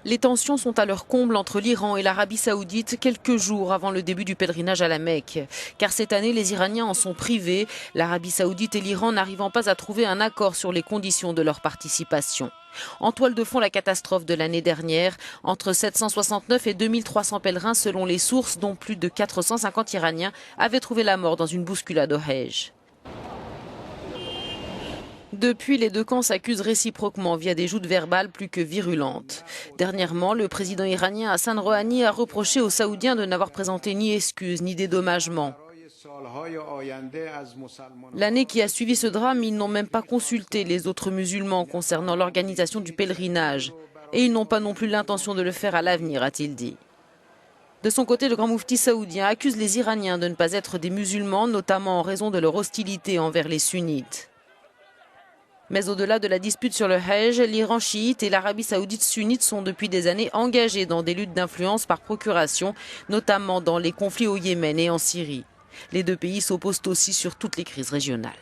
Les tensions sont à leur comble entre l'Iran et l'Arabie saoudite quelques jours avant le début du pèlerinage à la Mecque. Car cette année, les Iraniens en sont privés, l'Arabie saoudite et l'Iran n'arrivant pas à trouver un accord sur les conditions de leur participation. En toile de fond, la catastrophe de l'année dernière, entre 769 et 2300 pèlerins selon les sources, dont plus de 450 Iraniens avaient trouvé la mort dans une bousculade au Hajj. Depuis, les deux camps s'accusent réciproquement via des joutes verbales plus que virulentes. Dernièrement, le président iranien Hassan Rouhani a reproché aux Saoudiens de n'avoir présenté ni excuses ni dédommagement. L'année qui a suivi ce drame, ils n'ont même pas consulté les autres musulmans concernant l'organisation du pèlerinage. Et ils n'ont pas non plus l'intention de le faire à l'avenir, a-t-il dit. De son côté, le grand moufti saoudien accuse les Iraniens de ne pas être des musulmans, notamment en raison de leur hostilité envers les sunnites. Mais au-delà de la dispute sur le Hajj, l'Iran chiite et l'Arabie saoudite sunnite sont depuis des années engagés dans des luttes d'influence par procuration, notamment dans les conflits au Yémen et en Syrie. Les deux pays s'opposent aussi sur toutes les crises régionales.